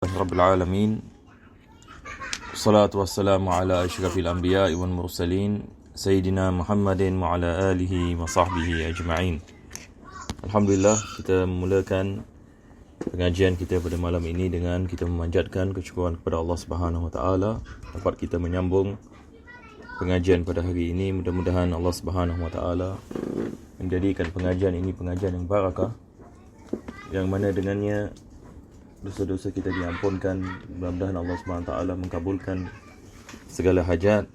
Rabbil Alamin. Salatu wassalamu ala asyrafil anbiya'i wal mursalin Sayyidina Muhammadin wa ala alihi wa sahbihi ajma'in. Alhamdulillah, kita memulakan pengajian kita pada malam ini dengan kita memanjatkan kesyukuran kepada Allah Subhanahu wa taala dapat kita menyambung pengajian pada hari ini. Mudah-mudahan Allah Subhanahu wa taala menjadikan pengajian ini pengajian yang barakah, yang mana dengannya dosa-dosa kita diampunkan. Mudah-mudahan Allah SWT mengabulkan segala hajat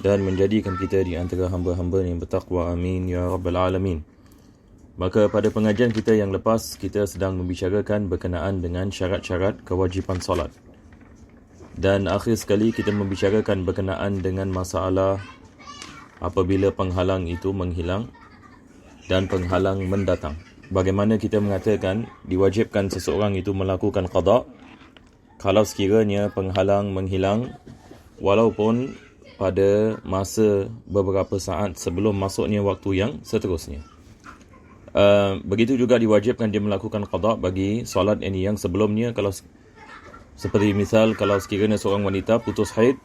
dan menjadikan kita di antara hamba-hamba yang bertakwa. Amin ya Rabbal Alamin. Maka pada pengajian kita yang lepas, kita sedang membicarakan berkenaan dengan syarat-syarat kewajipan solat. Dan akhir sekali kita membicarakan berkenaan dengan masalah apabila penghalang itu menghilang dan penghalang mendatang. Bagaimana kita mengatakan diwajibkan seseorang itu melakukan qada kalau sekiranya penghalang menghilang walaupun pada masa beberapa saat sebelum masuknya waktu yang seterusnya. Begitu juga diwajibkan dia melakukan qada bagi solat ini yang sebelumnya. Kalau seperti misal, kalau sekiranya seorang wanita putus haid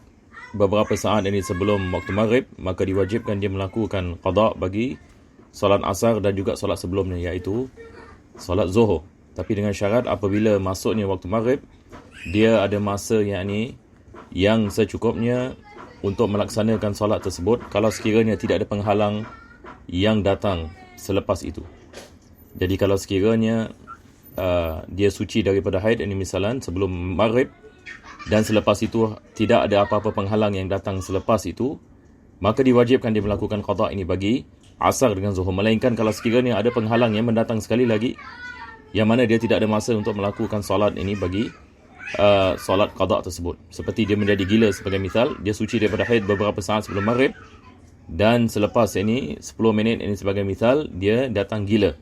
beberapa saat ini sebelum waktu maghrib, maka diwajibkan dia melakukan qada bagi solat asar dan juga solat sebelumnya, iaitu solat zuhur. Tapi dengan syarat apabila masuknya waktu maghrib, dia ada masa yang secukupnya untuk melaksanakan solat tersebut kalau sekiranya tidak ada penghalang yang datang selepas itu. Jadi kalau sekiranya dia suci daripada haid ini misalan sebelum maghrib, dan selepas itu tidak ada apa-apa penghalang yang datang selepas itu, maka diwajibkan dia melakukan qada ini bagi asar dengan zuhur. Melainkan kalau sekiranya ada penghalang yang mendatang sekali lagi, yang mana dia tidak ada masa untuk melakukan solat ini bagi solat qada tersebut. Seperti dia menjadi gila sebagai misal, dia suci daripada haid beberapa saat sebelum maghrib, dan selepas ini 10 minit ini sebagai misal, dia datang gila.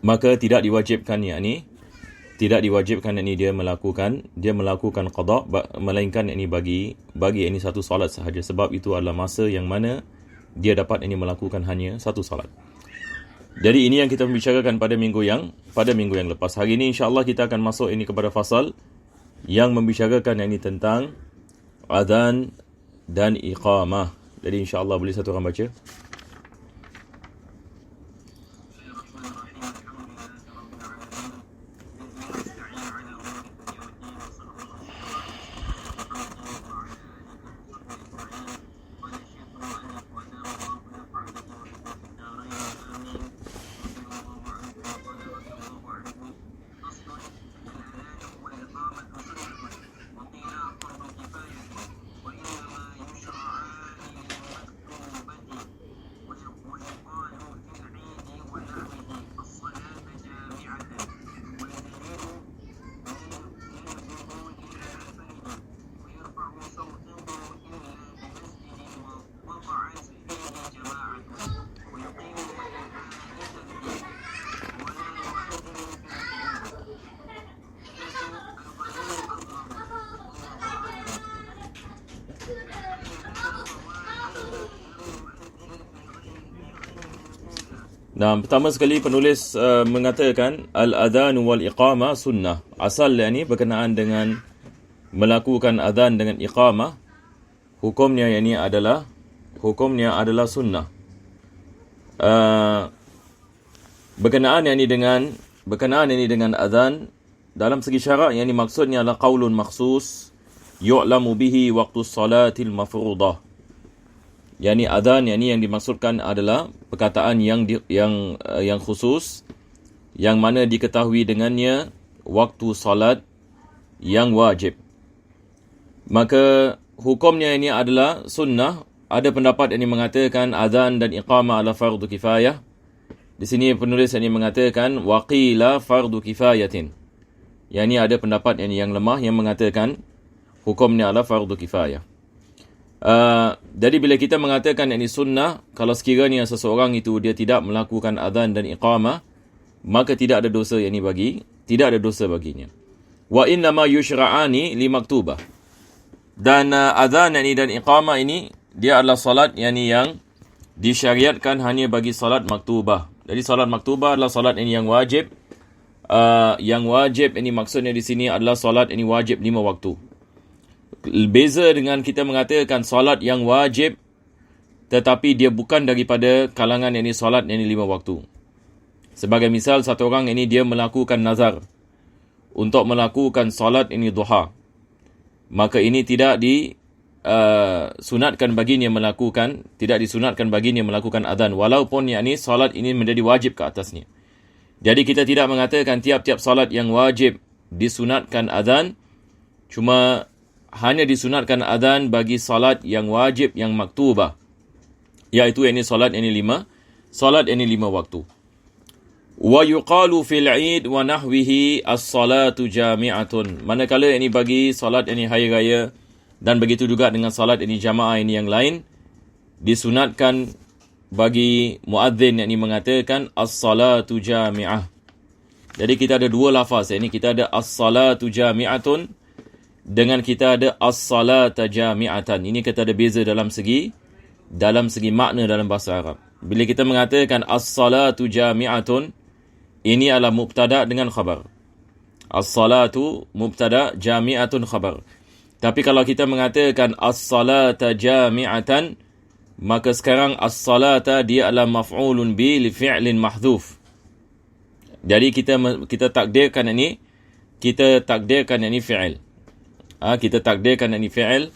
Maka tidak diwajibkan dia melakukan qada, melainkan ini bagi ini satu solat sahaja. Sebab itu adalah masa yang mana dia dapat melakukan hanya satu salat. Jadi ini yang kita membicarakan pada minggu yang lepas. Hari ini insya-Allah kita akan masuk kepada fasal yang membicarakan tentang azan dan iqamah. Jadi insya-Allah boleh satu orang baca. Nah, pertama sekali penulis mengatakan al-adhan wal iqamah sunnah. Asal berkenaan dengan melakukan adhan dengan iqamah, hukumnya adalah sunnah. Berkenaan dengan adhan dalam segi syarak, maksudnya adalah qaulun makhsus yu'lamu bihi waqtu salatil mafruḍah. Adhan yang dimaksudkan adalah perkataan yang khusus, yang mana diketahui dengannya waktu salat yang wajib. Maka hukumnya adalah sunnah. Ada pendapat yang mengatakan adhan dan iqamah adalah fardu kifayah. Di sini penulis mengatakan waqila fardu kifayatin. Ada pendapat yang lemah yang mengatakan hukumnya adalah fardu kifayah. Jadi bila kita mengatakan ini sunnah, kalau sekiranya seseorang itu dia tidak melakukan adhan dan iqamah, maka tidak ada dosa baginya. Wa inna ma yushra'ani li maktubah. Dan adhan dan iqamah ini dia adalah salat yang disyariatkan hanya bagi salat maktubah. Jadi salat maktubah adalah salat ini yang wajib Yang wajib ini maksudnya di sini adalah solat ini wajib 5 waktu. Beza dengan kita mengatakan solat yang wajib tetapi dia bukan daripada kalangan ini solat ini 5 waktu. Sebagai misal, satu orang ini dia melakukan nazar untuk melakukan solat ini duha. Maka ini tidak disunatkan baginya melakukan, tidak disunatkan baginya melakukan azan walaupun yakni solat ini menjadi wajib ke atasnya. Jadi kita tidak mengatakan tiap-tiap solat yang wajib disunatkan azan, cuma hanya disunatkan azan bagi solat yang wajib yang maktubah, iaitu ini solat ini 5 waktu. Wa yuqalu fil 'id wa nahwihi as-salatu jami'atun. Manakala ini bagi solat ini hari raya dan begitu juga dengan solat ini jamaah ini yang lain, disunatkan bagi muadzin yang ini mengatakan as-salatu jami'ah. Jadi kita ada dua lafaz. Ini kita ada as-salatu jami'atun dengan kita ada as-salata jami'atan. Ini kita ada beza dalam segi makna dalam bahasa Arab. Bila kita mengatakan as-salatu jami'atun, ini adalah mubtada dengan khabar. As-salatu mubtada, jami'atun khabar. Tapi kalau kita mengatakan as-salata jami'atan, maka sekarang as-salata dia adalah maf'ulun bi li fi'lin mahdhuf. Jadi kita takdirkan ini fi'il. Kita takdirkan ini fi'il,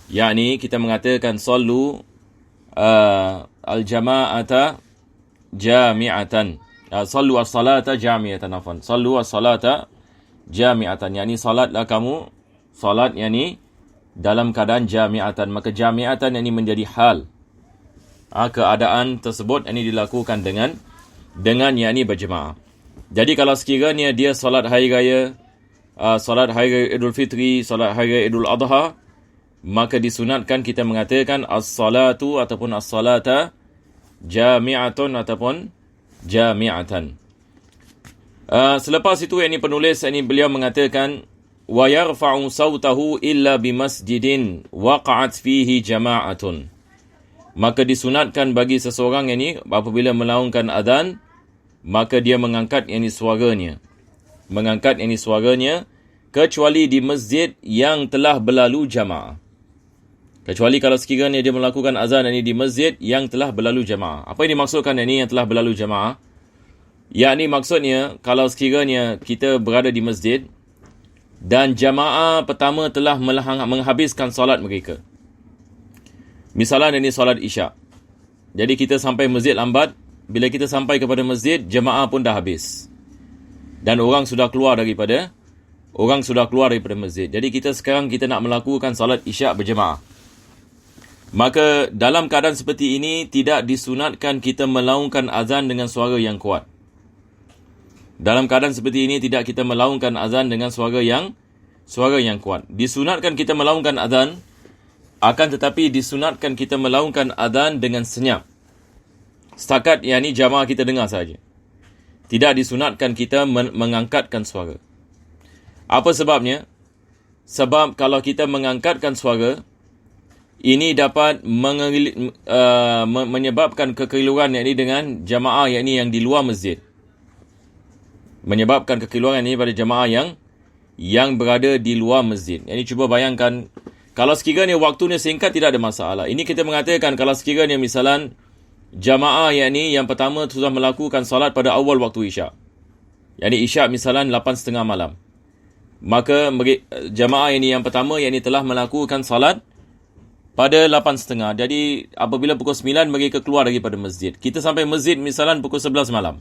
yakni kita mengatakan sallu al-jama'ata jami'atan. Sallu as-salata jami'atan, afwan. Sallu as-salata jami'atan, yakni salatlah kamu salat yakni dalam keadaan jami'atan. Maka jami'atan yakni menjadi hal. Keadaan tersebut ini dilakukan dengan yakni berjemaah. Jadi kalau sekiranya dia salat hari raya, salat hari raya Idul Fitri, salat hari raya Idul Adha, maka disunatkan kita mengatakan as-salatu ataupun as-salata jami'atun ataupun jami'atan. Selepas itu ini penulis ini beliau mengatakan wa yarfa'u sautahu illa bimasjidin waqa'at fihi jama'atun. Maka disunatkan bagi seseorang ini apabila melaungkan azan, maka dia mengangkat ini suaranya. Kecuali di masjid yang telah berlalu jamaah. Kecuali kalau sekiranya dia melakukan azan ini di masjid yang telah berlalu jamaah. Apa yang dimaksudkan ini yang telah berlalu jamaah? Yakni maksudnya kalau sekiranya kita berada di masjid dan jamaah pertama telah menghabiskan solat mereka. Misalnya ini solat Isyak. Jadi kita sampai masjid lambat. Bila kita sampai kepada masjid, jamaah pun dah habis. Dan orang sudah keluar daripada masjid. Jadi kita nak melakukan solat Isyak berjamaah. Maka dalam keadaan seperti ini tidak disunatkan kita melaungkan azan dengan suara yang kuat. Dalam keadaan seperti ini tidak kita melaungkan azan dengan suara yang kuat. Disunatkan kita melaungkan azan, akan tetapi disunatkan kita melaungkan azan dengan senyap. Setakat yakni jamaah kita dengar saja. Tidak disunatkan kita mengangkatkan suara. Apa sebabnya? Sebab kalau kita mengangkatkan suara, ini dapat menyebabkan kekeliruan yakni dengan jamaah yakni yang di luar masjid. Menyebabkan kekeliruan ini pada jamaah yang berada di luar masjid. Ini cuba bayangkan, kalau sekiranya waktunya singkat tidak ada masalah. Ini kita mengatakan kalau sekiranya misalan jamaah yakni yang pertama sudah melakukan salat pada awal waktu Isyak. Yakni Isyak misalan 8.30 malam. Maka jamaah ini yang pertama yakni telah melakukan salat pada 8.30. Jadi apabila pukul 9 mereka keluar daripada masjid. Kita sampai masjid misalan pukul 11 malam.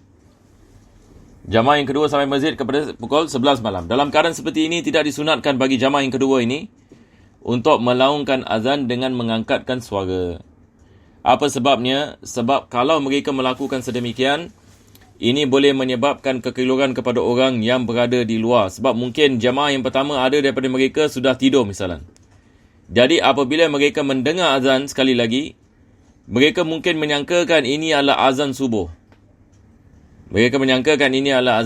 Jamaah yang kedua sampai masjid kepada pukul 11 malam. Dalam keadaan seperti ini tidak disunatkan bagi jamaah yang kedua ini untuk melaungkan azan dengan mengangkatkan suara. Apa sebabnya? Sebab kalau mereka melakukan sedemikian, ini boleh menyebabkan kekeliruan kepada orang yang berada di luar. Sebab mungkin jamaah yang pertama ada daripada mereka sudah tidur misalan. Jadi apabila mereka mendengar azan sekali lagi, mereka mungkin menyangkakan ini adalah azan subuh. Mereka menyangkakan ini adalah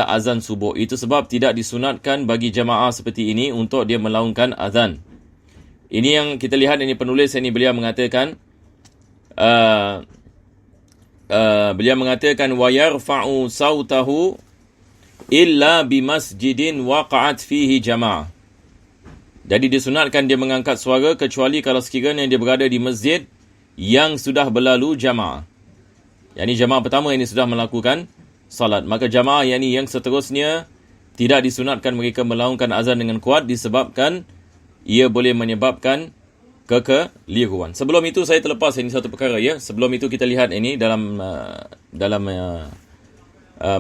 azan subuh. Itu sebab tidak disunatkan bagi jamaah seperti ini untuk dia melaungkan azan. Ini yang kita lihat, ini penulis ini beliau mengatakan beliau mengatakan wa yarfa'u sautahu illa bimasjidin waqa'at fihi jama'ah. Jadi disunatkan dia mengangkat suara kecuali kalau sekiranya dia berada di masjid yang sudah berlalu jamaah. Yakni jamaah pertama ini sudah melakukan salat. Maka jamaah yang seterusnya tidak disunatkan mereka melaungkan azan dengan kuat disebabkan ia boleh menyebabkan kekeliruan. Sebelum itu saya terlepas ini satu perkara ya. Sebelum itu kita lihat ini dalam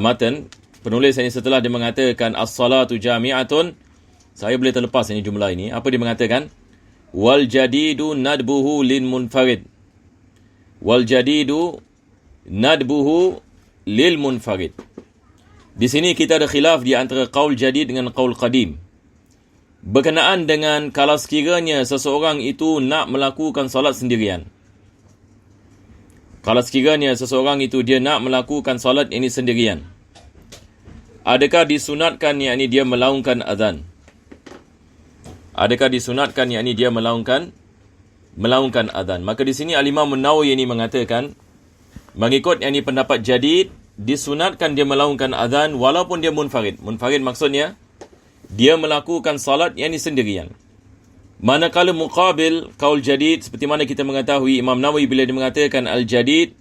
matan penulis ini setelah dia mengatakan as-salatu jami'atun, saya boleh terlepas ini jumlah ini. Apa dia mengatakan? Wal jadidu nadbuhu lil munfarid. Wal jadidu nadbuhu lil munfarid. Di sini kita ada khilaf di antara qaul jadid dengan qaul qadim. Berkenaan dengan kalau sekiranya seseorang itu nak melakukan salat sendirian. Kalau sekiranya seseorang itu dia nak melakukan salat ini sendirian. Adakah disunatkan yakni dia melaungkan azan? Adakah disunatkan yakni dia melaungkan azan? Maka di sini Al-Imam An-Nawawi ini mengatakan mengikut yakni pendapat jadid disunatkan dia melaungkan azan walaupun dia munfarid. Munfarid maksudnya dia melakukan salat yakni sendirian. Manakala muqabil qaul jadid seperti mana kita mengetahui Imam Nawawi bila dia mengatakan al-jadid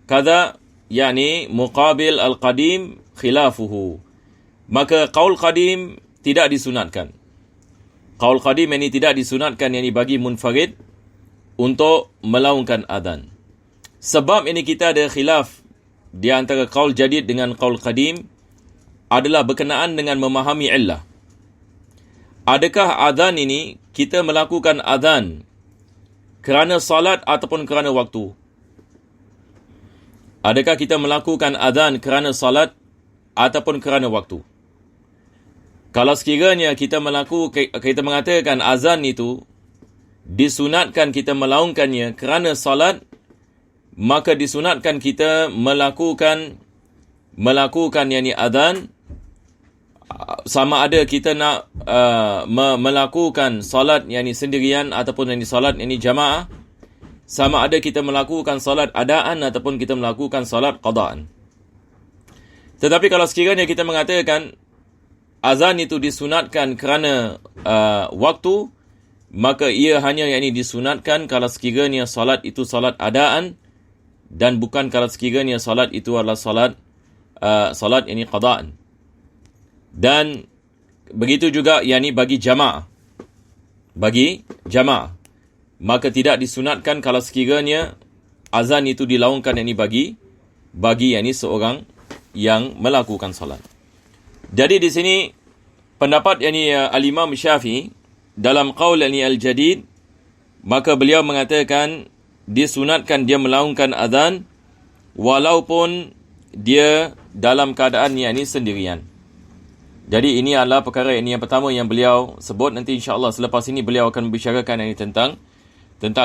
kadza yakni muqabil al-qadim khilafuhu. Maka qaul qadim tidak disunatkan. Qaul qadim ini tidak disunatkan yakni bagi munfarid untuk melaungkan azan. Sebab ini kita ada khilaf di antara qaul jadid dengan qaul qadim adalah berkenaan dengan memahami illah. Adakah azan ini kita melakukan azan kerana salat ataupun kerana waktu? Adakah kita melakukan azan kerana salat ataupun kerana waktu? Kalau sekiranya kita mengatakan azan itu disunatkan kita melaungkannya kerana salat, maka disunatkan kita melakukan yakni azan sama ada kita nak melakukan salat yakni sendirian ataupun yakni salat yakni jamaah, sama ada kita melakukan salat adaan ataupun kita melakukan salat qadaan. Tetapi kalau sekiranya kita mengatakan azan itu disunatkan kerana waktu, maka ia hanya yakni disunatkan kalau sekiranya salat itu salat adaan dan bukan kalau sekiranya salat itu adalah salat yakni qadaan. Dan begitu juga yakni bagi jamaah. Maka tidak disunatkan kalau sekiranya azan itu dilaungkan yakni bagi yakni seorang yang melakukan salat. Jadi di sini pendapat yakni al-Imam Syafi'i dalam qaul yakni al-jadid, maka beliau mengatakan disunatkan dia melaungkan azan walaupun dia dalam keadaan yakni sendirian. Jadi ini adalah perkara yang pertama yang beliau sebut. Nanti insya-Allah selepas ini beliau akan membicarakan ini tentang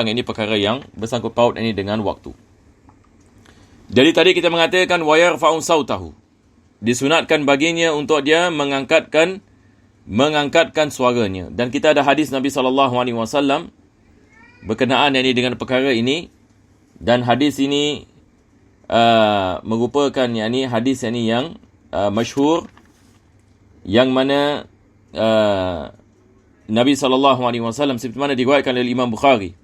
ini perkara yang bersangkut paut ini dengan waktu. Jadi tadi kita mengatakan wa yarfa'u sautahu. Disunatkan baginya untuk dia mengangkatkan suaranya. Dan kita ada hadis Nabi SAW berkenaan ini dengan perkara ini. Dan hadis ini merupakan hadis yang masyhur, yang mana Nabi SAW seperti mana diriwayatkan oleh Imam Bukhari,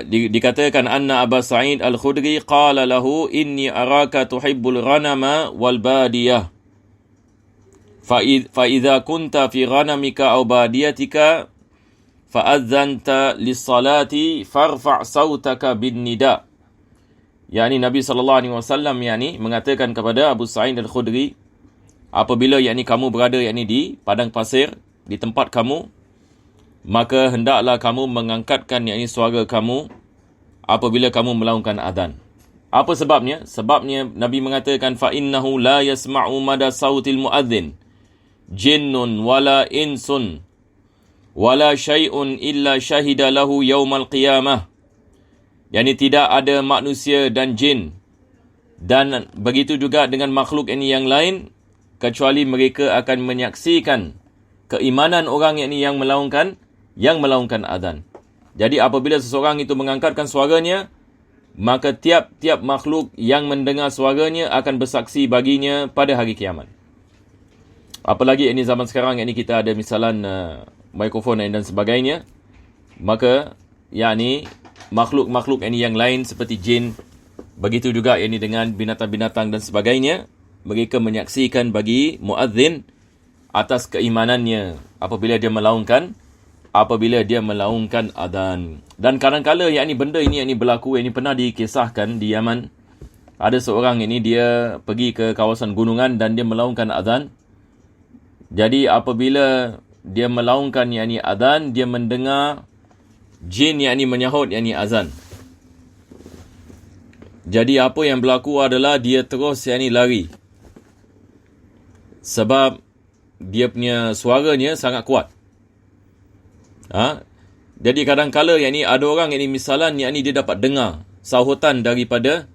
dikatakan anna Aba Sa'id Al-Khudri qala lahu inni araka tuhibbul ghanama wal badiyah fa idza kunta fi ghanamika aw badiyatika fa adzanta lis-salati farfa' sautaka bin nida. Nabi SAW mengatakan kepada Abu Sa'id Al-Khudri, apabila kamu berada di padang pasir di tempat kamu, maka hendaklah kamu mengangkatkan suara kamu apabila kamu melaungkan azan. Apa sebabnya? Sebabnya Nabi mengatakan fa innahu la yasma'u mada sautil muadzin jinnun wala insun wala syai'un illa syahida lahu yaumal qiyamah. Tidak ada manusia dan jin dan begitu juga dengan makhluk ini yang lain kecuali mereka akan menyaksikan keimanan orang yang melaungkan azan. Jadi apabila seseorang itu mengangkatkan suaranya, maka tiap-tiap makhluk yang mendengar suaranya akan bersaksi baginya pada hari kiamat. Apalagi ini zaman sekarang, ini kita ada misalan mikrofon dan sebagainya, maka yakni makhluk-makhluk ini yang lain seperti jin, begitu juga ini dengan binatang-binatang dan sebagainya, mereka menyaksikan bagi muadzin atas keimanannya apabila dia melaungkan adzan. Dan kadang-kala yakni benda ini berlaku, ini pernah dikisahkan di Yaman. Ada seorang ini dia pergi ke kawasan gunungan dan dia melaungkan adzan. Jadi apabila dia melaungkan yakni adzan, dia mendengar jin yakni menyahut yakni azan. Jadi apa yang berlaku adalah dia terus yakni lari. Sebab dia punya suaranya sangat kuat. Jadi kadang-kala yakni ada orang yakni misalan yakni dia dapat dengar sahutan daripada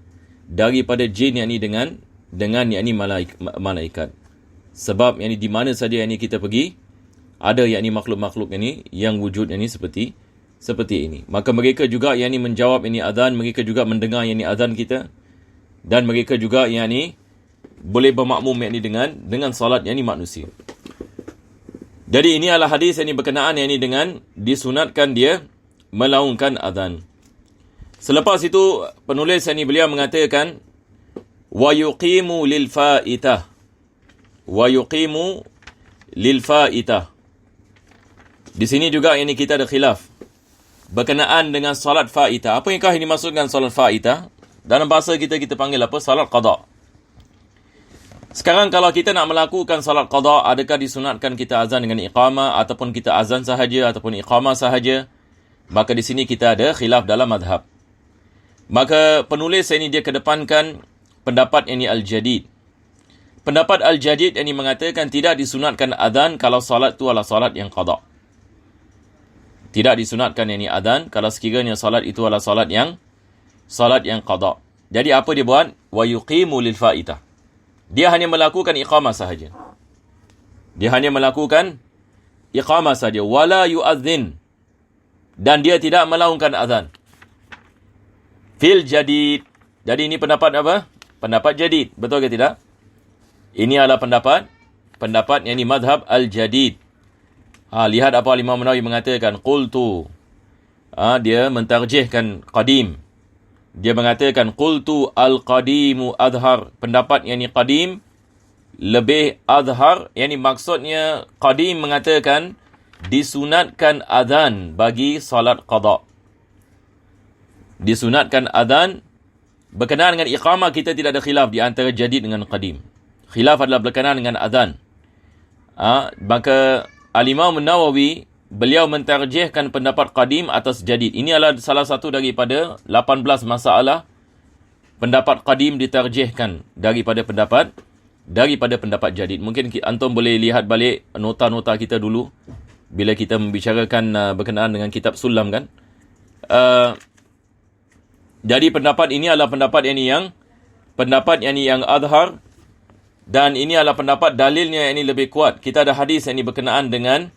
jin yakni dengan yakni malaikat. Sebab yakni di mana saja yakni kita pergi, ada yakni makhluk-makhluk ini yang wujud yakni seperti ini. Maka mereka juga yakni menjawab yakni azan, mereka juga mendengar yakni azan kita, dan mereka juga yakni boleh bermakmum yakni dengan salat yakni manusia. Jadi ini adalah hadis yakni berkenaan yakni dengan disunatkan dia melaungkan azan. Selepas itu penulis yakni beliau mengatakan wa yuqimu lil faitah. Di sini juga ini kita ada khilaf berkenaan dengan salat faitah. Apa yang ini maksudkan salat faitah? Dalam bahasa kita panggil apa? Salat qada. Sekarang kalau kita nak melakukan salat qada, adakah disunatkan kita azan dengan iqamah ataupun kita azan sahaja ataupun iqamah sahaja? Maka di sini kita ada khilaf dalam madhab. Maka penulis ini dia kedepankan pendapat ini al-jadid. Pendapat al-jadid ini mengatakan tidak disunatkan azan kalau salat itu adalah salat yang qada. Tidak disunatkan ini azan kalau sekiranya salat itu adalah salat yang qada. Jadi apa dia buat? Wa yuqimu lil faitah. Dia hanya melakukan iqamah sahaja. Wala yu'adzin. Dan dia tidak melaungkan azan. Fil jadid. Jadi ini pendapat apa? Pendapat jadid. Betul ke tidak? Ini adalah pendapat yang ini madhab al-jadid. Lihat apa Imam Nawawi mengatakan. Qultu. Dia mentarjihkan qadim. Dia mengatakan qultu al-qadimu adhar. Pendapat yang ini qadim lebih adhar. Yang ini maksudnya qadim mengatakan disunatkan azan bagi salat qada. Disunatkan azan berkenaan dengan iqamah, kita tidak ada khilaf di antara jadid dengan qadim. Khilaf adalah berkenaan dengan azan. Maka Al-Imam Nawawi beliau mentarjihkan pendapat qadim atas jadid. Ini adalah salah satu daripada 18 masalah pendapat qadim ditarjihkan daripada pendapat jadid. Mungkin antum boleh lihat balik nota-nota kita dulu bila kita membicarakan berkenaan dengan kitab Sulam kan. Jadi pendapat ini adalah pendapat yang azhar. Dan ini adalah pendapat dalilnya ini lebih kuat. Kita ada hadis yang ini berkenaan dengan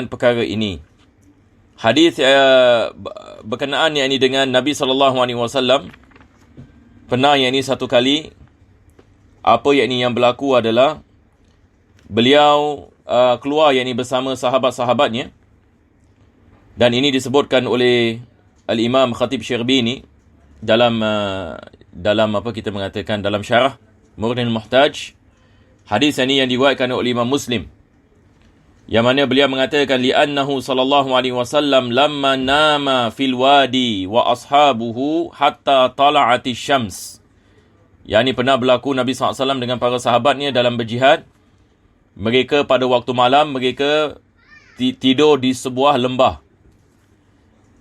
perkara ini. Hadis berkenaan yang ini dengan Nabi SAW. Pernah yang ini satu kali, apa yang ini yang berlaku adalah beliau keluar yang ini bersama sahabat-sahabatnya. Dan ini disebutkan oleh Al-Imam Khatib Syirbini dalam apa kita mengatakan dalam syarah Mughnil Muhtaj. Hadis ini yang diriwayatkan oleh Imam Muslim, yang mana beliau mengatakan li'annahu sallallahu alaihi wasallam lamma nama fil wadi wa ashabuhu hatta tala'ati syams. Yang ini pernah berlaku Nabi SAW dengan para sahabatnya dalam berjihad. Mereka pada waktu malam mereka tidur di sebuah lembah.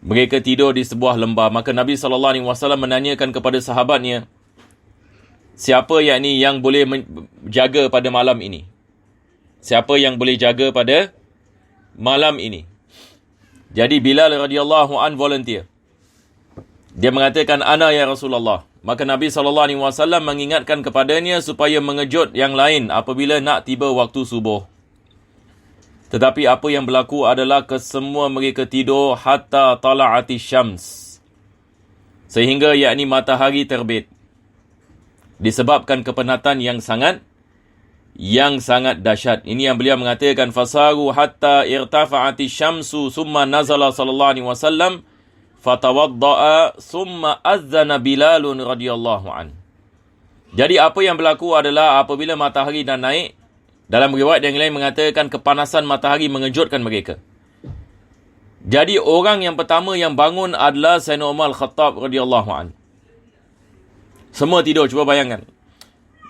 Maka Nabi SAW menanyakan kepada sahabatnya, siapa yang boleh jaga pada malam ini? Siapa yang boleh jaga pada malam ini? Jadi Bilal radhiyallahu an volunteer. Dia mengatakan, ana ya Rasulullah. Maka Nabi SAW mengingatkan kepadanya supaya mengejut yang lain apabila nak tiba waktu subuh. Tetapi apa yang berlaku adalah kesemua mereka tidur hatta tala'ati syams. sehingga yakni matahari terbit. Disebabkan kepenatan yang sangat dahsyat. Ini yang beliau mengatakan, fasaru hatta irtafa'ati syamsu summa nazala sallallahu alaihi wasallam fatawadda'a summa azzana Bilalun radhiyallahu an. Jadi apa yang berlaku adalah apabila matahari dah naik, dalam riwayat yang lain mengatakan kepanasan matahari mengejutkan mereka. Jadi orang yang pertama yang bangun adalah Sayyidina Umar Al-Khattab radhiyallahu an. Semua tidur, cuba bayangkan.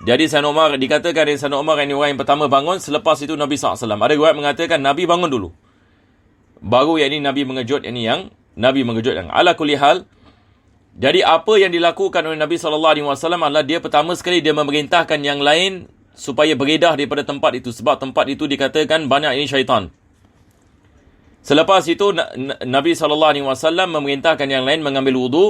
Jadi Sayyidina Umar, dikatakan dari Sayyidina Umar yang orang yang pertama bangun, selepas itu Nabi SAW. Ada riwayat mengatakan Nabi bangun dulu. Baru yang ini Nabi mengejut, ala kulli hal. Jadi apa yang dilakukan oleh Nabi SAW adalah dia pertama sekali dia memerintahkan yang lain supaya beredah daripada tempat itu. Sebab tempat itu dikatakan banyak ini syaitan. Selepas itu Nabi SAW memerintahkan yang lain mengambil wudu.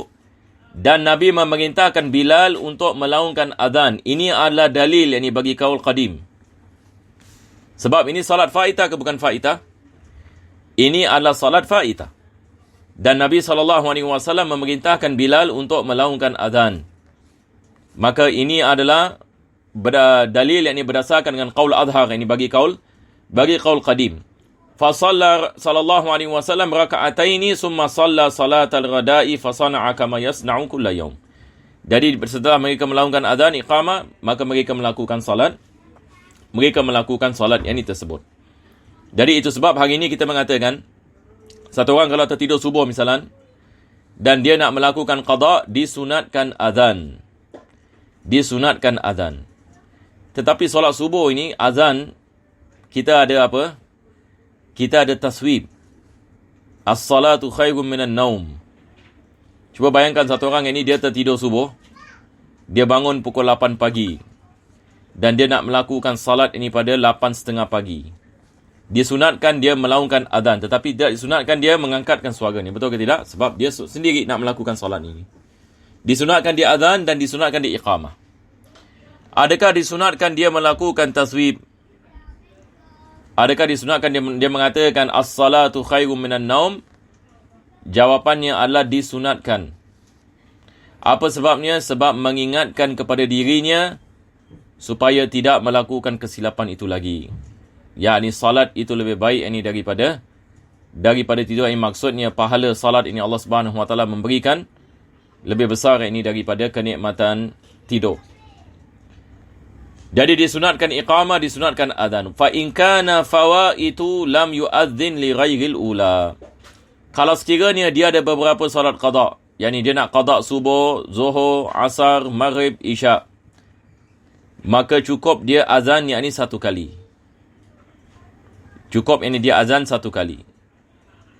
Dan Nabi memerintahkan Bilal untuk melaungkan azan. Ini adalah dalil yang bagi kaul qadim. Sebab ini salat faitah ke bukan faitah? Ini adalah salat faitah. Dan Nabi SAW memerintahkan Bilal untuk melaungkan azan. Maka ini adalah dalil yang berdasarkan dengan qaul adhar, yang bagi kaul qadim. Fasalla sallallahu alaihi wasallam raka'ataini summa salla salatal ghada'i fasana'a kama yasna'u kulla yaum. Jadi setelah mereka melakukan azan iqamah, maka mereka melakukan salat yang ini tersebut. Jadi itu sebab hari ini kita mengatakan satu orang kalau tertidur subuh misalan dan dia nak melakukan qada, disunatkan azan. Tetapi solat subuh ini azan kita ada apa? Kita ada taswib. As-salatu khairun minan naum. Cuba bayangkan satu orang ini dia tertidur subuh. Dia bangun pukul 8 pagi. Dan dia nak melakukan salat ini pada 8.30 pagi. Disunatkan dia melaungkan azan. Tetapi tidak disunatkan dia mengangkatkan suaranya. Betul ke tidak? Sebab dia sendiri nak melakukan salat ini. Disunatkan dia azan dan disunatkan dia iqamah. Adakah disunatkan dia melakukan taswib? Adakah disunatkan dia mengatakan as-salatu khairum minan naum? Jawapannya adalah disunatkan. Apa sebabnya? Sebab mengingatkan kepada dirinya supaya tidak melakukan kesilapan itu lagi. Yakni salat itu lebih baik ini daripada tidur. Ini maksudnya pahala salat ini Allah Subhanahu Wa Taala memberikan lebih besar ini daripada kenikmatan tidur. Jadi disunatkan iqamah, disunatkan azan. Fa in kana fawaitu lam yu'adzin li ghairil ula. Kalau sekiranya dia ada beberapa solat qada, yakni dia nak qada subuh, zuhur, asar, maghrib, isyak, maka cukup dia azan yakni satu kali.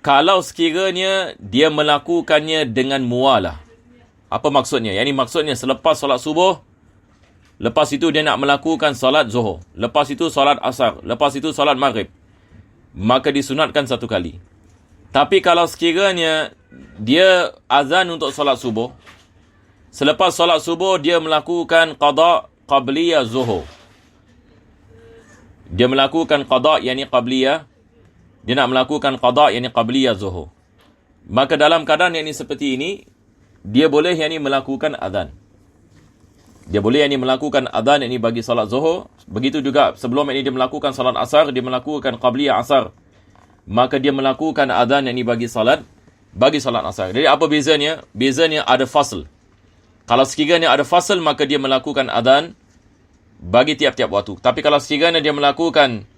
Kalau sekiranya dia melakukannya dengan mualah. Apa maksudnya? Yakni maksudnya selepas solat subuh, lepas itu dia nak melakukan solat zuhur. Lepas itu solat asar. Lepas itu solat maghrib. Maka disunatkan satu kali. Tapi kalau sekiranya dia azan untuk solat subuh, selepas solat subuh dia melakukan qada qabliyah zuhur. Dia melakukan qada yakni qabliyah. Dia nak melakukan qada yakni qabliyah zuhur. Maka dalam keadaan yang ini seperti ini, dia boleh yakni melakukan azan. Dia boleh yang ini melakukan adhan yang ini bagi salat zuhur. Begitu juga sebelum ini dia melakukan salat asar, dia melakukan qabliyah asar. Maka dia melakukan adhan yang ini bagi salat asar. Jadi apa bezanya? Bezanya ada fasl. Kalau sekiranya ada fasl, maka dia melakukan adhan bagi tiap-tiap waktu. Tapi kalau sekiranya dia melakukan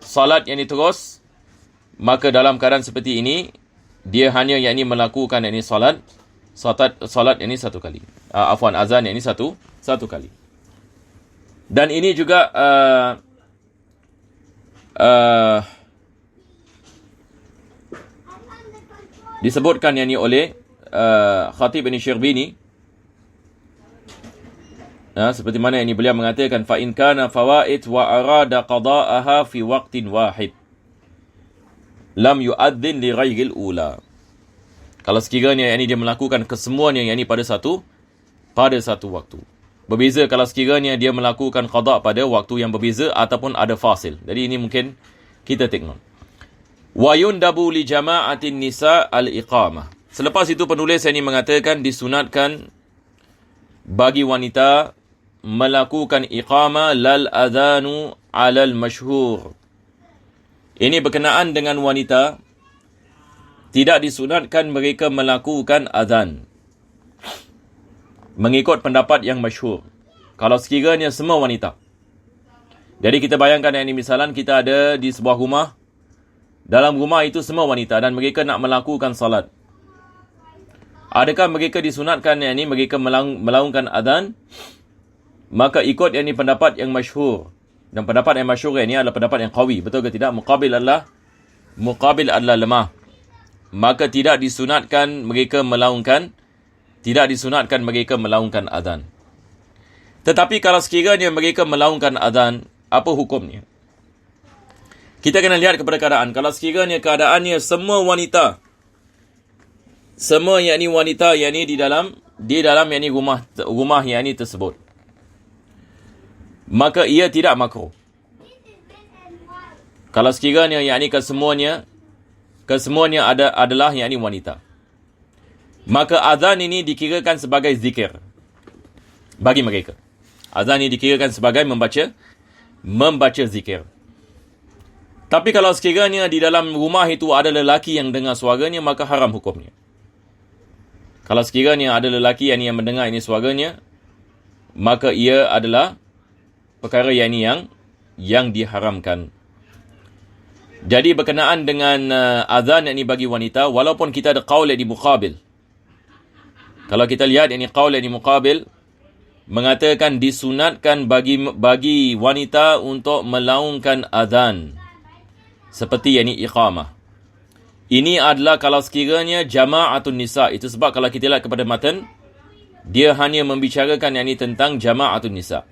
salat yang ini terus, maka dalam keadaan seperti ini, dia hanya yang ini melakukan yang ini salat yang ini satu kali. Azan yang ini satu kali. Dan ini juga disebutkan yang ini oleh Khatib bin Syirbini. Seperti mana ini beliau mengatakan fa in kana fawaid wa arada qada'aha fi waqtin wahid lam yu'adzin li ghairil ula. Kalau sekiranya yang ini dia melakukan kesemuanya yang ini pada satu waktu. Berbeza kalau sekiranya dia melakukan qada pada waktu yang berbeza ataupun ada fasil. Jadi ini mungkin kita take note. Wa yundabu li jama'atin nisa al-iqamah. Selepas itu penulis ini mengatakan disunatkan bagi wanita melakukan iqamah lal adhanu alal masyhur. Ini berkenaan dengan wanita, tidak disunatkan mereka melakukan azan mengikut pendapat yang masyhur. Kalau sekiranya semua wanita. Jadi kita bayangkan yang ini, misalan kita ada di sebuah rumah. Dalam rumah itu semua wanita dan mereka nak melakukan salat. Adakah mereka disunatkan yang ini, mereka melaungkan azan? Maka ikut yang ini pendapat yang masyhur. Dan pendapat yang masyhur ini adalah pendapat yang qawi. Betul ke tidak? Muqabil adalah lemah. Maka tidak disunatkan mereka melaungkan azan. Tetapi kalau sekiranya mereka melaungkan azan, apa hukumnya? Kita kena lihat kepada keadaan. Kalau sekiranya keadaannya semua wanita, semua yakni wanita yakni di dalam yakni rumah yakni tersebut, maka ia tidak makruh. Kalau sekiranya yakni kesemuanya adalah yakni wanita, maka azan ini dikirakan sebagai zikir bagi mereka. Azan ini dikirakan sebagai membaca zikir. Tapi kalau sekiranya di dalam rumah itu ada lelaki yang dengar suaranya, maka haram hukumnya. Kalau sekiranya ada lelaki yang mendengar ini suaranya, maka ia adalah perkara yang diharamkan. Jadi berkenaan dengan azan ini bagi wanita, walaupun kita ada qaul yang muqabil. Kalau kita lihat ini qaul yang muqabil mengatakan disunatkan bagi wanita untuk melaungkan azan seperti yakni iqamah. Ini adalah kalau sekiranya jama'atun nisa. Itu sebab kalau kita lihat kepada matan, dia hanya membicarakan yakni tentang jama'atun nisa.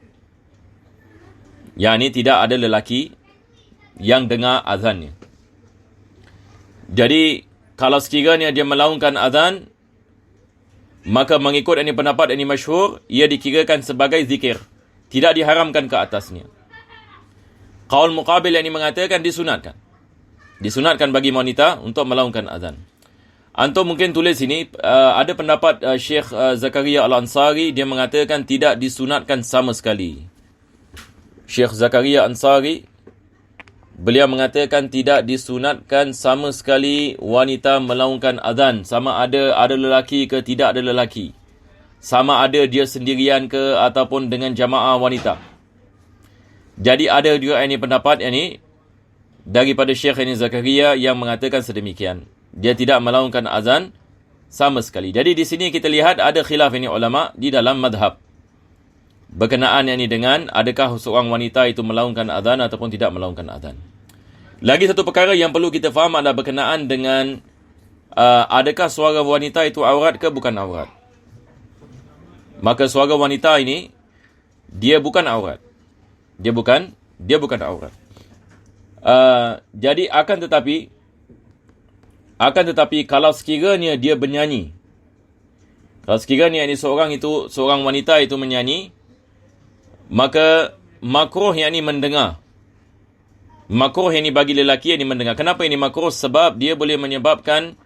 Yakni tidak ada lelaki yang dengar azannya. Jadi kalau sekiranya dia melaungkan azan, maka mengikut ini pendapat ini masyhur, ia dikirakan sebagai zikir. Tidak diharamkan ke atasnya. Qaul muqabil yang mengatakan disunatkan. Disunatkan bagi wanita untuk melaungkan azan. Antum mungkin tulis ini, ada pendapat Syekh Zakaria Al-Ansari, dia mengatakan tidak disunatkan sama sekali. Syekh Zakaria Ansari, beliau mengatakan tidak disunatkan sama sekali wanita melaungkan azan. Sama ada lelaki ke tidak ada lelaki. Sama ada dia sendirian ke ataupun dengan jamaah wanita. Jadi ada juga ini pendapat ini daripada Syekh ini Zakaria yang mengatakan sedemikian. Dia tidak melaungkan azan sama sekali. Jadi di sini kita lihat ada khilaf ini ulama di dalam madhab. Berkenaan yang ini dengan adakah seorang wanita itu melaungkan azan ataupun tidak melaungkan azan. Lagi satu perkara yang perlu kita faham adalah berkenaan dengan adakah suara wanita itu aurat ke bukan aurat. Maka suara wanita ini dia bukan aurat. Dia bukan aurat. Jadi akan tetapi kalau sekiranya dia bernyanyi, kalau sekiranya ini seorang wanita itu menyanyi, maka makruh yang ini mendengar. Makruh yang ini bagi lelaki yang ini mendengar. Kenapa ini makruh? Sebab dia boleh menyebabkan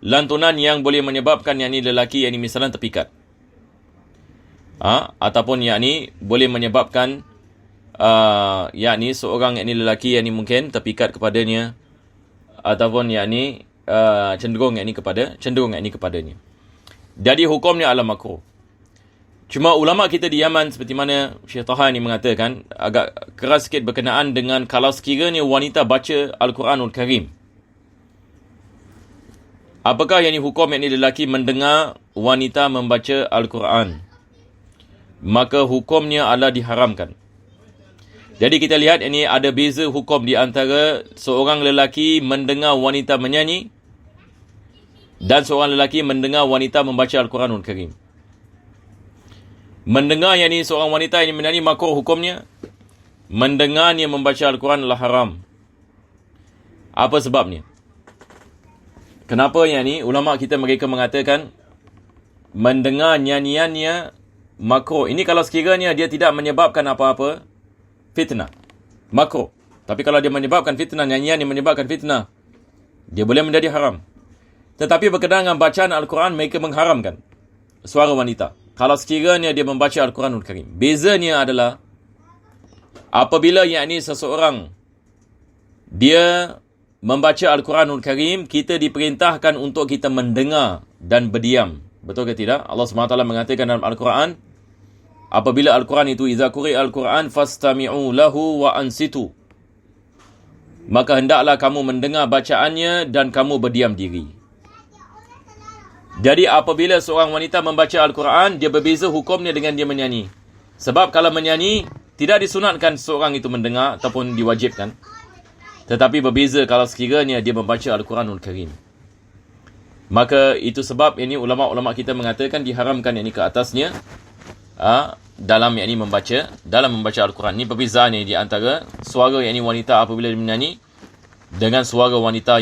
lantunan yang boleh menyebabkan yang ini lelaki yang ini misalnya terpikat. Ataupun yang ini boleh menyebabkan yang ini seorang yang ini lelaki yang ini mungkin terpikat kepadanya, ataupun yang ini cenderung yang ini kepadanya. Jadi hukumnya adalah makruh. Cuma ulama kita di Yaman seperti mana Syekh Taha ini mengatakan agak keras sikit berkenaan dengan kalau sekiranya wanita baca Al-Quranul Karim. Apakah yang ini hukum yang ini lelaki mendengar wanita membaca Al-Quran? Maka hukumnya adalah diharamkan. Jadi kita lihat ini ada beza hukum di antara seorang lelaki mendengar wanita menyanyi dan seorang lelaki mendengar wanita membaca Al-Quranul Karim. Mendengar yang ini seorang wanita ini menyanyi makruh hukumnya. Mendengarnya membaca Al-Quran adalah haram. Apa sebabnya? Kenapa yang ini ulama kita mereka mengatakan mendengar nyanyiannya makruh. Ini kalau sekiranya dia tidak menyebabkan apa-apa fitnah, makruh. Tapi kalau dia menyebabkan fitnah, nyanyian yang menyebabkan fitnah, dia boleh menjadi haram. Tetapi berkenaan dengan bacaan Al-Quran, mereka mengharamkan suara wanita kalau sekiranya dia membaca Al-Quranul Karim. Bezanya adalah apabila yakni seseorang dia membaca Al-Quranul Karim, kita diperintahkan untuk kita mendengar dan berdiam. Betul ke tidak? Allah SWT mengatakan dalam Al-Quran, apabila Al-Quran itu, iza quri'al Al-Quran fastami'u lahu wa ansitu, maka hendaklah kamu mendengar bacaannya dan kamu berdiam diri. Jadi apabila seorang wanita membaca Al-Quran, dia berbeza hukumnya dengan dia menyanyi. Sebab kalau menyanyi, tidak disunatkan seorang itu mendengar ataupun diwajibkan. Tetapi berbeza kalau sekiranya dia membaca Al-Quranul Karim. Maka itu sebab ini ulama-ulama kita mengatakan diharamkan ini ke atasnya dalam membaca Al-Quran. Ini perbezaannya di antara suara wanita apabila dia menyanyi dengan suara wanita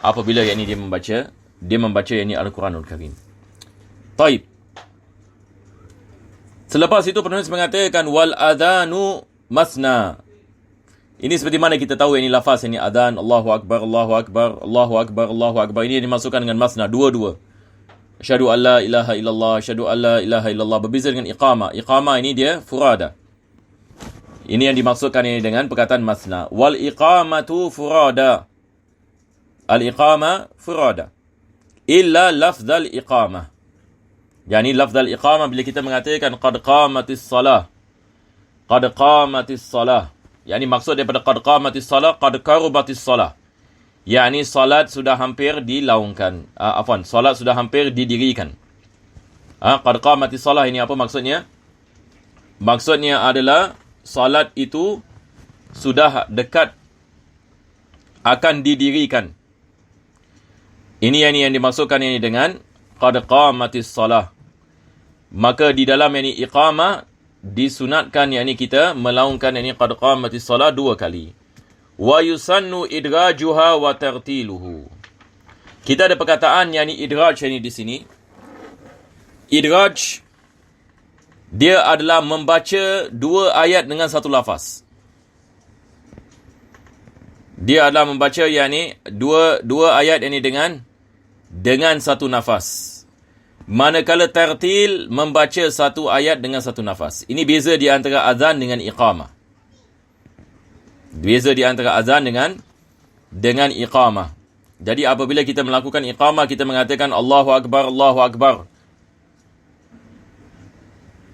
apabila dia membaca Al-Quranul Karim. Taib. Selepas itu penulis mengatakan wal adhanu masna. Ini seperti mana kita tahu lafaz adhan, Allahu Akbar, Allahu Akbar, Allahu Akbar, Allahu Akbar. Ini dimasukkan dengan masna, dua-dua. Asyhadu an la ilaha illallah, asyhadu an la ilaha illallah. Berbeza dengan iqamah. Iqamah ini dia furada. Ini yang dimaksudkan dengan perkataan masna. Wal iqamatu furada. Al-iqamah furada. Illa lafzal iqamah. Yani lafzal iqamah bila kita mengatakan qad qamatis salah. Qad qamatis salah. Yani maksud daripada qad qamatis salah, qad karubatis salah. Yani salat sudah hampir dilaungkan. Salat sudah hampir didirikan. Qad qamatis salah ini apa maksudnya? Maksudnya adalah salat itu sudah dekat akan didirikan. Ini yang dimaksudkan dengan qad qamatis salah. Maka di dalam iqamah disunatkan kita melaungkan qad qamatis salah 2 kali. Wa yusannu idrajuha wa tartiluhu. Kita ada perkataan idraj di sini. Idraj dia adalah membaca 2 ayat dengan satu lafaz. Dia adalah membaca dua ayat dengan satu nafas. Manakala tartil membaca 1 ayat dengan 1 nafas. Ini beza di antara azan dengan iqamah. Beza di antara azan dengan iqamah. Jadi apabila kita melakukan iqamah, kita mengatakan Allahu Akbar, Allahu Akbar.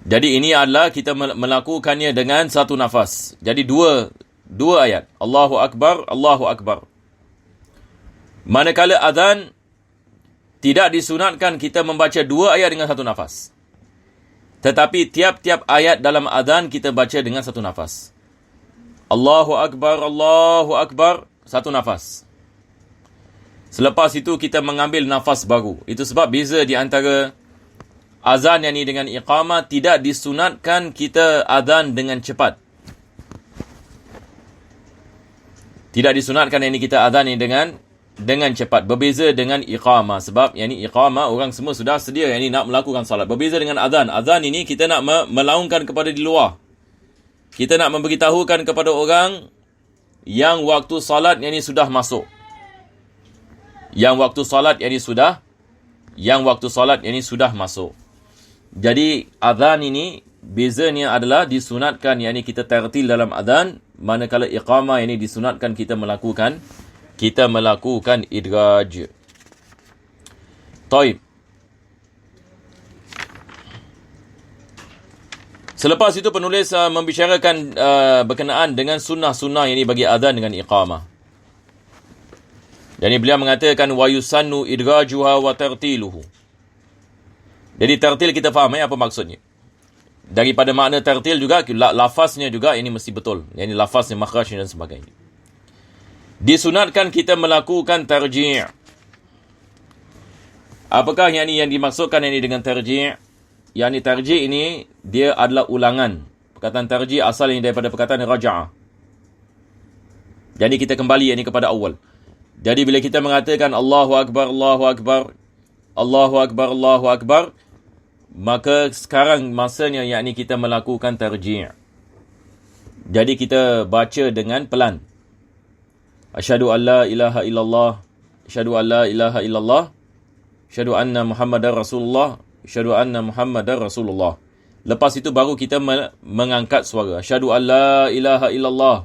Jadi ini adalah kita melakukannya dengan 1 nafas. Jadi dua ayat. Allahu Akbar, Allahu Akbar. Manakala azan, tidak disunatkan kita membaca 2 ayat dengan 1 nafas. Tetapi tiap-tiap ayat dalam azan kita baca dengan 1 nafas. Allahu Akbar, Allahu Akbar, 1 nafas. Selepas itu kita mengambil nafas baru. Itu sebab beza di antara azan dengan iqamah. Tidak disunatkan kita azan dengan cepat. Tidak disunatkan kita azan dengan cepat. Berbeza dengan iqamah. Sebab iqamah orang semua sudah sedia nak melakukan salat. Berbeza dengan azan. Azan ini kita nak melaungkan kepada di luar. Kita nak memberitahukan kepada orang yang waktu salat sudah masuk. Yang waktu salat sudah masuk. Jadi azan ini bezanya adalah disunatkan kita tartil dalam azan, manakala iqamah disunatkan kita melakukan idraj. Taib. Selepas itu penulis membicarakan berkenaan dengan sunnah-sunnah bagi azan dengan iqamah. Jadi beliau mengatakan wa yusannu idrajuha wa tartiluhu. Jadi tartil kita faham apa maksudnya. Daripada makna tartil juga lafaznya juga ini mesti betul. Lafaznya, makhrajnya dan sebagainya. Disunatkan kita melakukan tarji'. Apakah yang dimaksudkan dengan tarji'? Tarji' ini dia adalah ulangan. Perkataan tarji' asal daripada perkataan raja'ah. Jadi kita kembali kepada awal. Jadi bila kita mengatakan Allahu Akbar, Allahu Akbar, Allahu Akbar, Allahu Akbar, maka sekarang masanya kita melakukan tarji'. Jadi kita baca dengan pelan. Asyhadu an la ilaha illallah, asyhadu an la ilaha illallah, asyhadu anna Muhammadar Rasulullah, asyhadu anna Muhammadar Rasulullah. Lepas itu baru kita mengangkat suara. Asyhadu an la ilaha illallah,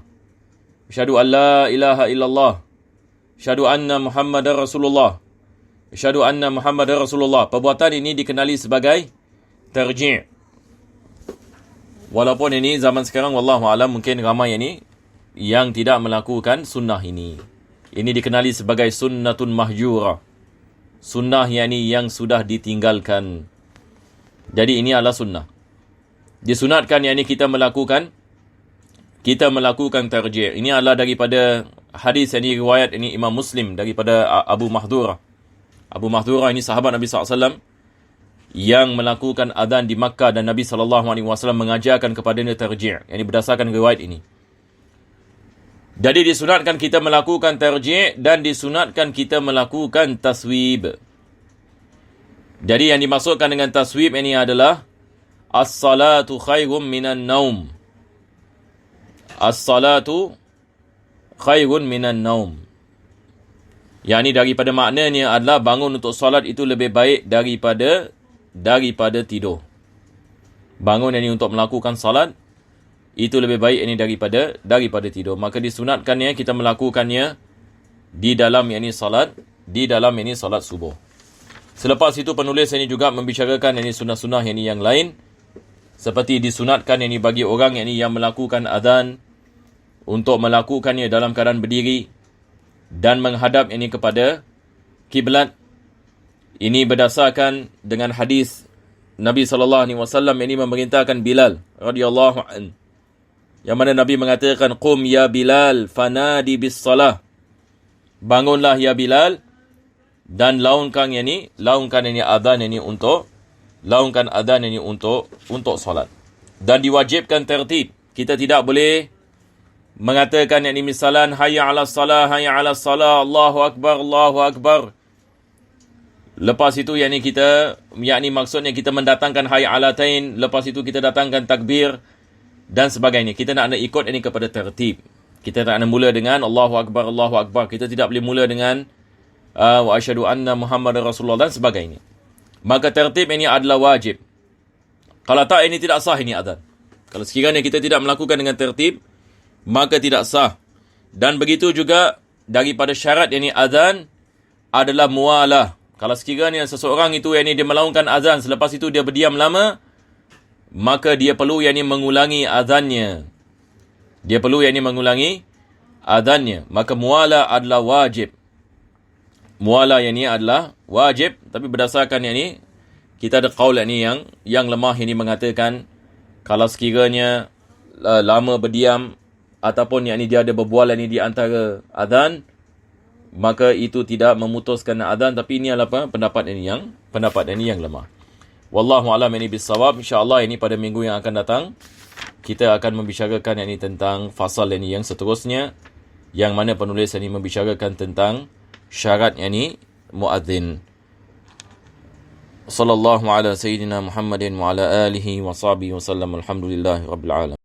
asyhadu an la ilaha illallah, asyhadu anna Muhammadar Rasulullah, asyhadu anna Muhammadar Rasulullah. Perbuatan ini dikenali sebagai tarji'. Walaupun ini zaman sekarang wallahu alam mungkin ramai yang tidak melakukan sunnah ini. Ini dikenali sebagai sunnatun mahjurah. Sunnah yang sudah ditinggalkan. Jadi ini adalah sunnah. Disunatkan kita melakukan tarji'. Ini adalah daripada hadis riwayat Imam Muslim daripada Abu Mahdurah. Abu Mahdurah ini sahabat Nabi SAW yang melakukan azan di Makkah dan Nabi SAW mengajarkan kepadanya tarji'. Yang berdasarkan riwayat ini. Jadi disunatkan kita melakukan tarji' dan disunatkan kita melakukan taswib. Jadi yang dimaksudkan dengan taswib ini adalah as-salatu khairum minan naum. As-salatu khairun minan naum. Yang ini daripada maknanya adalah bangun untuk solat itu lebih baik daripada tidur. Bangun untuk melakukan solat itu lebih baik daripada tidur. Maka disunatkannya kita melakukannya di dalam solat subuh. Selepas itu penulis ini juga membicarakan sunnah-sunnah yang lain. Seperti disunatkan bagi orang yang melakukan azan untuk melakukannya dalam keadaan berdiri dan menghadap kepada kiblat. Ini berdasarkan dengan hadis Nabi SAW memerintahkan Bilal radhiyallahu anhu. Yang mana Nabi mengatakan, "Qum ya Bilal fanadi bis salah." Bangunlah ya Bilal dan laungkan azan untuk solat. Dan diwajibkan tertib. Kita tidak boleh mengatakan misalan hayya 'alas salah, hayya 'alas salah, Allahu akbar, Allahu akbar. Lepas itu kita maksudnya kita mendatangkan hayya 'alatain, lepas itu kita datangkan takbir dan sebagainya. Kita nak ikut kepada tertib. Kita tak nak mula dengan Allahu akbar, Allahu akbar. Kita tidak boleh mula dengan wa asyhadu anna Muhammadar Rasulullah dan sebagainya. Maka tertib adalah wajib. Kalau tak tidak sah azan. Kalau sekiranya kita tidak melakukan dengan tertib, maka tidak sah. Dan begitu juga daripada syarat azan adalah mualah. Kalau sekiranya seseorang itu dia melaungkan azan, selepas itu dia berdiam lama, maka dia perlu mengulangi azannya. Maka mualah adalah wajib. Mualah adalah wajib, tapi berdasarkan kita ada qaul yang lemah mengatakan kalau sekiranya lama berdiam ataupun dia ada berbual di antara azan, maka itu tidak memutuskan azan, tapi ini adalah pendapat yang lemah. Wallahu a'lam bissawab. Insya-Allah pada minggu yang akan datang kita akan membicarakan tentang fasal yang seterusnya, yang mana penulis membicarakan tentang syarat muadzin. Sallallahu ala sayyidina Muhammadin wa ala alihi wa sahbihi wa sallam. Alhamdulillahirabbil alamin.